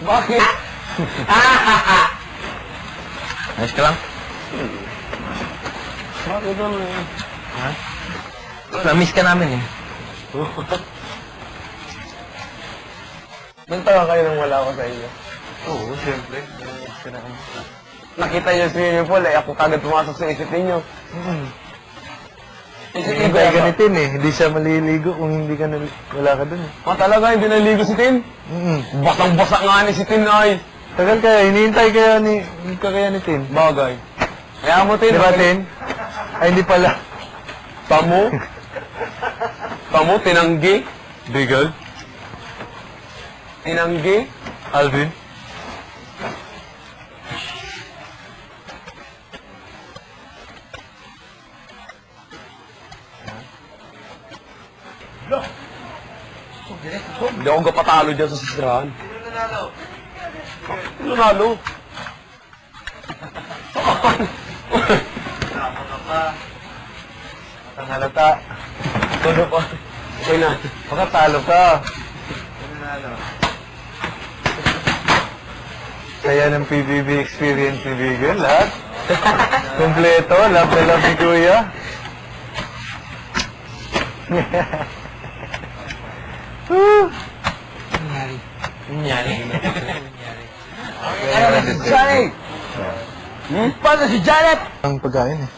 Bakit? Ayos ka lang? Bakit naman eh? Ha? Na-miss ka namin eh. Nagtawa kayo nang wala ako sa inyo. Oo, siyempre. Nakita niyo si swimming pool eh, ako kagad pumasok sa isip ninyo. Hindi tayo ganitin eh. Hindi siya maliligo kung hindi ka wala ka dun eh. Talaga, hindi naligo si Tin? Basang-basa nga ni si Tin ay. Tagal kaya, hinihintay kaya ni Tin. Bagay. Kaya mo Tin. Di ba Tin? Ay, hindi pala. Tamo? Tamo, tinanggi? Bigel? Tinanggi? Alvin? Hindi ako kapatalo dyan sa sisirahan. Ano nanalo? Ang halata. Ano pa? Okay na. Baka talo ka. Kaya ng PBB experience ni Bigel, lahat. Kompleto, love na love ni Kuya. Nangyari. Ano na si Janet? Paano si Janet? Ang pagkain eh.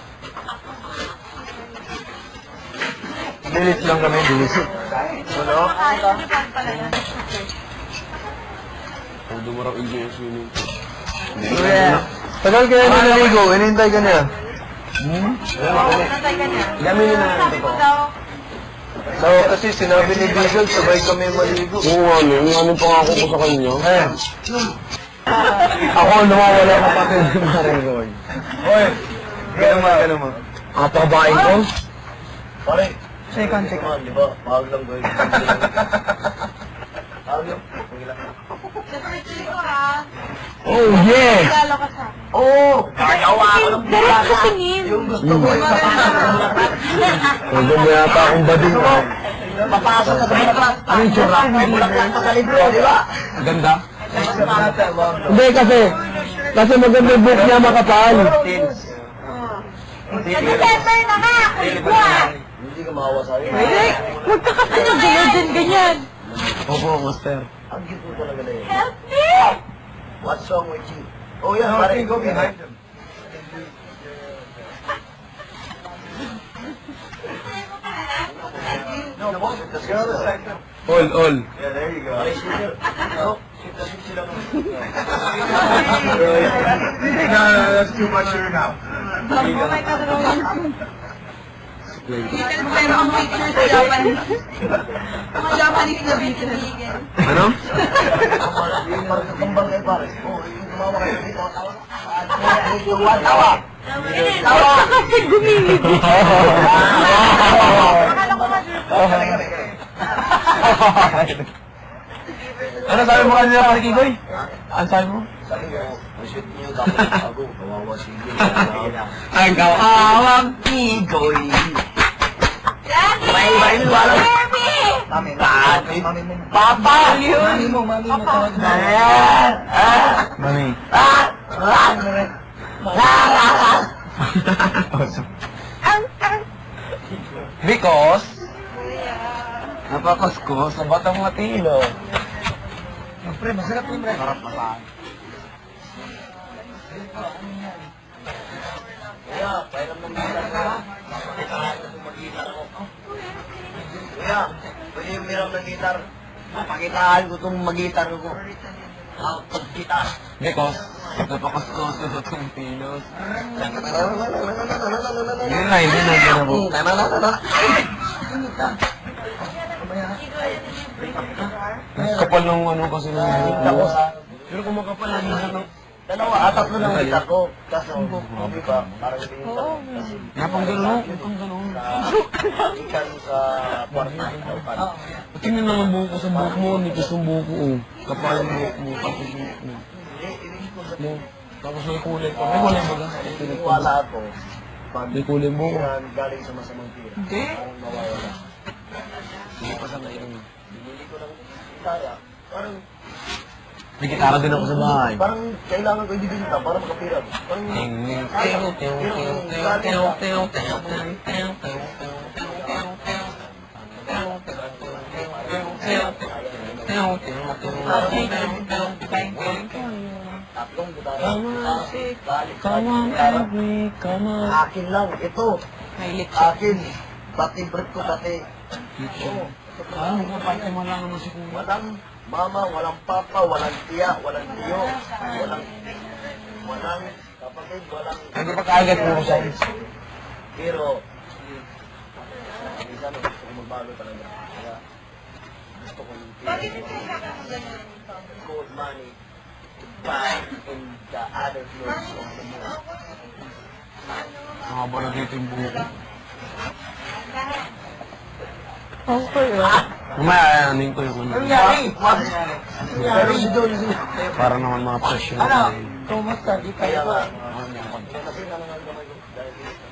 Bilis lang kami, bilis. Ano? Ang dumaraw enjoy yung swimming. Tagal kaya na naligo, inintay ka niya. Gaminin na natin ito. So, kasi sinabi ni Bigel, sabay kami maligo. Oo nga, yung pangako ko sa kanya. Eh. Ako ang nawawala kapatid ni Maring Roy. Oy, gano'n mo. Ang pababain ko? Pare. Second. Di ba? Pahag lang ko. Pahag lang. Oh, yes! Oh! Gagawa ako ng Diretso tingin. Yung gusto ko. Huwag mo yata akong bading ko. Papasok ka sa bulaklak. Anong tsura? May bulaklak pa sa libro, di ba? Ganda? Hindi kasi maganda yung book niya makapal. December na nga! Hindi ka mahawa sa'yo. Huwag ka kasi ganyan. Opo, master. Ang cute mo talaga na yun. Help me! What's wrong with you? Oh yeah, pare. Go behind them. No, the girl is like them. All. Yeah, there you go. No, sila mo. No, that's too much here now. Pero ang picture sa Japanese. Mga Japanese na video. Ano? Kambal kayo pare. Oh, yung tumawa kayo dito. Tawa. Tawa ka kasi gumingid. Akala ko Ano sabi mo kanina, pare Kigoy? Ano sabi mo? Sabi ko, shoot niyo dapat ako. Kawawa sige. Ang kawawang Kigoy. May wala. Mami! Mami. Papa! Mami mo. Mami. Because napakasko sa batang matino. Pre, masarap yun, pre. Sarap pa saan. Kuya, pairam ng gitar ka. Mag-gitar ko. Kuya, pwede yung miram ng gitar. Papakitaan ko itong mag-gitar ko. Pag-gitar. Because napakasko sa batang pinos. Hindi na po. Kapal ng ano kasi ng buhok. Pero kung makapal lang yung Dalawa, tatlo ng gitar ko. Kaso, di ba, parang hindi yung napang gano'n, napang gano'n. ikan sa kwarta. Tingnan lang ang buhok ko sa buhok mo, nipis yung buhok ko. Oh. Kapal yung buhok mo, tapos yung buhok mo. Mo. Tapos may kulay pa. May kulay ba ka? Wala ako. Pag May kulay yung buhok ko. yan galing sa masamang tira. Hindi. Parang mawawala. Hindi pa sa ngayon. Binili ko ng gitara. Parang May gitara din ako sa bahay. Parang kailangan ko ibibinta para makapira. Parang... Tatlong gitara. Come on, baby, come on. Akin lang, ito. Mahilig siya. Akin. Pati bread ko dati. Oo. Ah, kapatid mo lang naman si Kuya. Walang mama, walang papa, walang tiya, walang tiyo, walang kapatid, walang... Nagpapakagat mo ko siya. Pero, minsan gusto ko magbago talaga. Kaya, gusto ko yung gold money to buy in the other clothes of the world. Nakabala dito yung buko. Okay, Mamaya, anin ko yung ano. Nangyari? Nangyari? Para naman mga pressure. Ano? Kumusta? Di Kaya kayo nga, ba? kasi nangangamay ko dahil dito.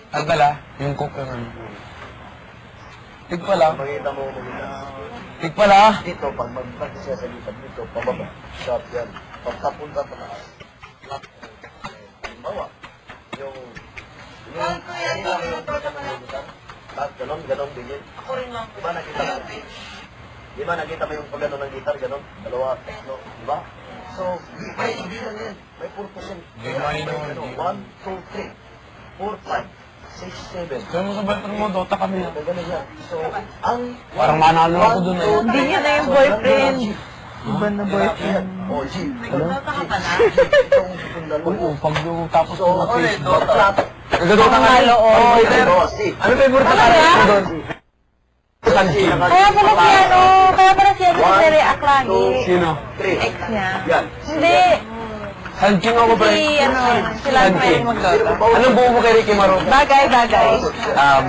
Agdala, yung cooker. Tig pala. Makita mo, makita. Tig pala. Dito, pag mag-practice siya sa likod dito, pababa. Shot yan. Pagkapunta pa taas. Bawa. Yung... Tapos ganon, bigyan. Ako rin lang. Diba nakita mo? Diba nakita mo yung pagano ng gitar, ganon? Dalawa, no? Diba? So, may hindi lang yan. May purpose yan. May money no. 1, 2, 3, 4, 5, 6, 7. Kaya mo sa boyfriend mo, Dota kami. Ganun yan. So, ang... Parang manalo ako dun eh. Hindi niya na yung boyfriend. Iba na boyfriend. Oh, G. Nagdota ka pa na? Itong dalawa. Oo, pag yung tapos So, yung Facebook. Ang Nagdodota ka malo, oh. Ano favorite na kaya mo doon? Sanji. Kaya pala si ano, kaya pala si ano si React lagi. Sino? Ex niya. Yan. Hindi. Sanji nga ako, pre. Si ano, sila ang Sanji. pwede magdota. Anong buo mo kay Ricky Maro? Bagay.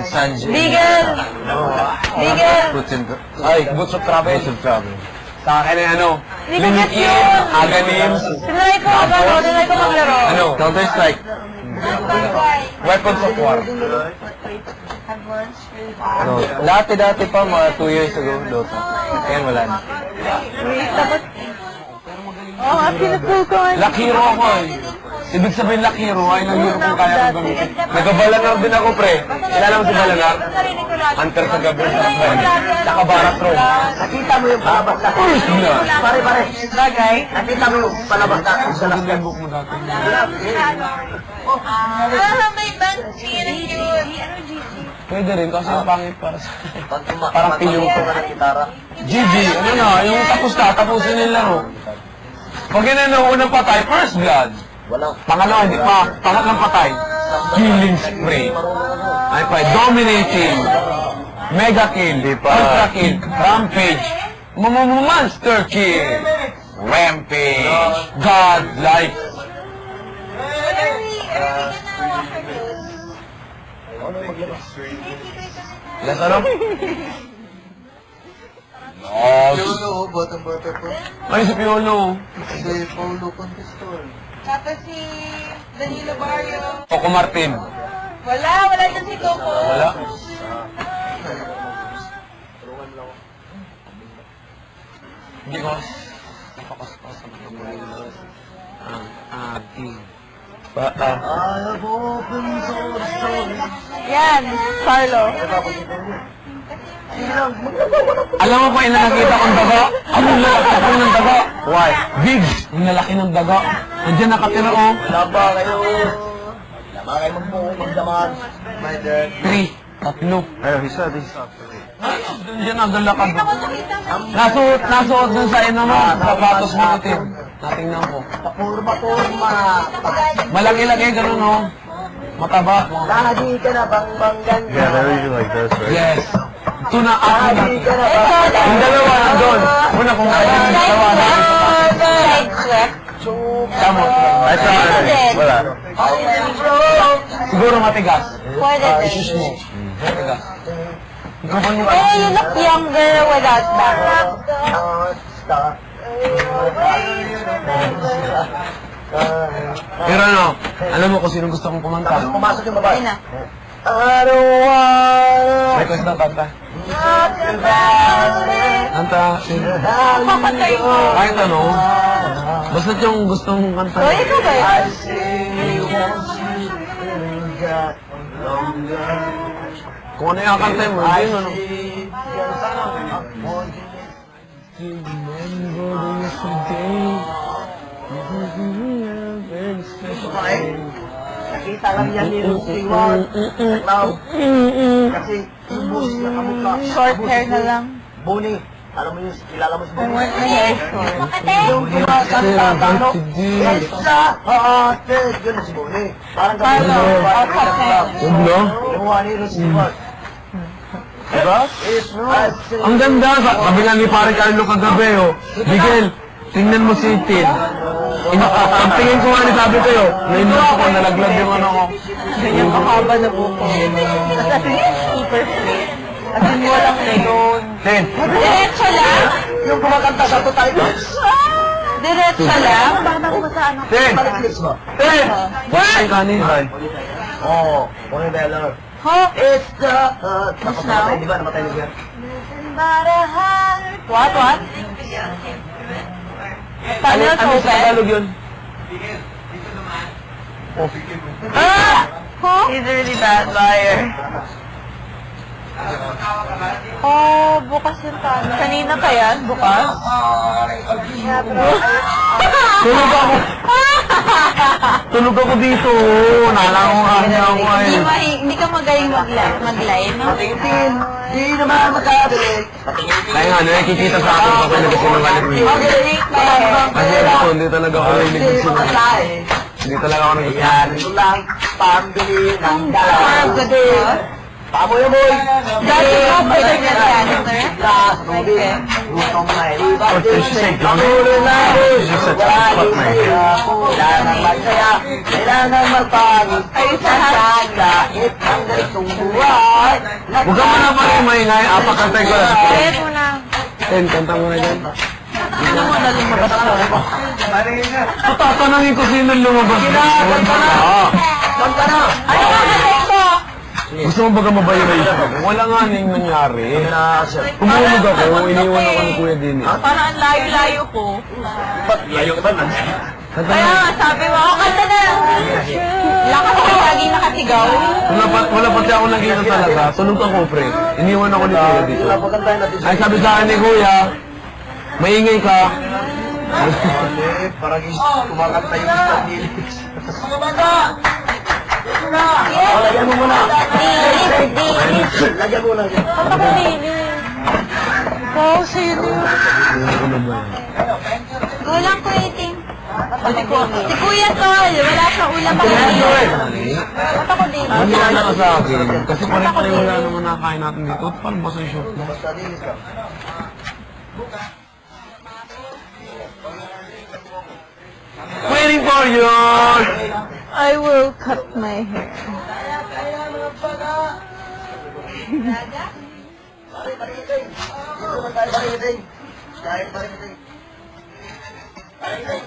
Sanji. Bigel. Bigel. Ay, Boots of Travel. Boots of Travel. Sa akin ay ano? Hindi ko get Linikin, yun. Aganim. Tinry ko maglaro. Ano? Counter-Strike. Weapons of War. No. Dati pa, mga 2 years ago, Dota. Ngayon wala na. Tapos, oh, pinapul ko. Lucky hero ako eh. Ibig sabihin lucky hero ay nang hero kung kaya ko gamitin. Nagabalanar din ako, pre. Kilala mo si Balanar? Hunter sa gabi sa friend. Nakabarat room. Nakita mo yung palabas na. First blood. Pare. Bagay. Nakita mo yung palabas na. Sa lang book mo dati. May band siya na yun. Ano GC? Pwede rin kasi yung pangit para sa... Parang Parang pilyong ka ng gitara. GG, ano na, yung tapusin nila laro. Pag yun na unang patay, first blood. Walang. Pangalawa, hindi pa. Pangatlong patay, killing spree. Ay pa, dominating. Mega kill, ultra kill, rampage, monster kill, rampage, godlike. Ano yung maglabas? Yes, ano? Yes. Piolo, batang-bata po. Ay, si Piolo. Si Paulo Contestor. Tapos si Danilo Barrio. Coco Martin. Wala dyan si Coco. Wala. Tulungan lang ako. Hindi ko. Napakaspas ang pagmalilas. Ang ating I have open source story. Yan, Carlo. Alam mo pa yung nakakita kong daga? Ano yung lalaki ng daga? Why? Big! Yung lalaki ng daga. Nandiyan nakatira oh. Wala ba kayo? Wala ba kayo magdaman? My dad. 3, 3. Ayun, isa din. Nandiyan ang galakad. Nasuot dun sa ina mo. Sapatos mo itim. Natingnan ko. Papurma. Malaki-laki ganun oh. Mataba. Lagi ka na bang-banggan. Yeah, they're usually like this, right? Yes. Ito na ako na. Lagi ka na bang-banggan. Yung dalawa na doon. Una kung kaya yung dalawa na. Side sweat. Tama. I tried it. Wala. Siguro matigas. Pwede din. Isus mo. Matigas. Mikrofon mo Eh, you look younger without that. Pero ano, alam mo kung sino gusto kong kumanta? Pumasok yung babae. Ayun na. I don't wanna Request ng kanta. Kanta. Papantayin ko. Kahit ano. Basta yung gustong kanta. O, ikaw ba yun? Kung ano yung kanta mo, hindi ano. Nakita lang yan ni Rod Stewart. Kasi yung boss na kamukha. Short hair na lang. Bonnie. Alam mo yung kilala mo si I Bonnie? want my hair short. Yung kumakanta, ano? Isa, hated. Yun na si Bonnie. Parang kami Paano? Huwag no? Yung ni Rod Stewart. Diba? It's Ang ganda. Sabi nga ni Pare Carlo kagabi, oh. Miguel, tingnan mo si Tin. Pagtingin ko nga ni sabi ko, nainlot ako, nalaglag yung ano ko. Ganyan kahaba na buko. Tapos super straight. As in, walang legon. Tin, Diretso lang? yung kumakanta sa Total Eclipse. Diretso lang? Tin, Total Eclipse ba? Tin! Ay, kanin. Oo, Bonnie Beller. Huh? It's the... Tapos namatay, di ba? Namatay na siya. What? Paano Ano yung sa open? Tagalog yun? Ah! Huh? He's a really bad liar. Oh, bukas yung talo. Kanina pa yan? Bukas? Tulog ako. Tulog ako dito. Nalako ka niya ako ay. Hindi ka magaling mag-live, no? Patingin, di naman makabili. Kaya nga, nakikita sa akin ako nagkasinungaling rin. Kasi ako, hindi talaga ako nagkasinungaling. Hindi talaga ako nagkasinungaling. Yan, ito lang, pambili ng dalaw. Pamoy mo, boy! Dati ka pa rin yung cancer? Last movie, gustong may iba Or to shake, no? Pamulo na, boy! This is such a Wala spot, din man. saya, kailangan magsaya, kailangan magpangit. Ay, saan kahit ang ganitong buhay. Huwag ka muna pa rin maingay. Apakantay ko lang. Kahit mo na. Ten, kanta mo na dyan. Ano mo na lumabas ako? Tatanungin ko sino lumabas. Kanta na! Kanta na! Ano ka kasi ko? Gusto mo baga mabayuration ako? Wala nga nang nangyari. Tumulog ako, iniwan ako ni Kuya Dini. Parang ang layo-layo ko. Layo ka ba? Kanta Kaya na. nga, sabi mo, ako kanta na! Lakas ka lagi nakasigaw. Wala pati ako nakita talaga. Tulog ako, pre. Iniwan ako ni Kuya dito. Pakantayin natin siya. Ay, sabi sa akin ni Kuya, maingay ka. Parang kumakanta yung isang lyrics. Lagyan mo muna. Lagyan mo muna. Ba't ako lilis? Wow, sa'yo na. Ano ba yan? Kulang ko iting. Si Kuya Tol, wala siyang ulam ako lilis. Ba't ako lilis? Ang ginala ka sa akin, kasi pare-pareho wala naman nakain natin dito. Paano ba sa short mo? Basta linis ka. Waiting for you! I will cut my hair. Pare-pare. Dito naman tayo pare-pare. Kahit pare-pare. Pare-pare.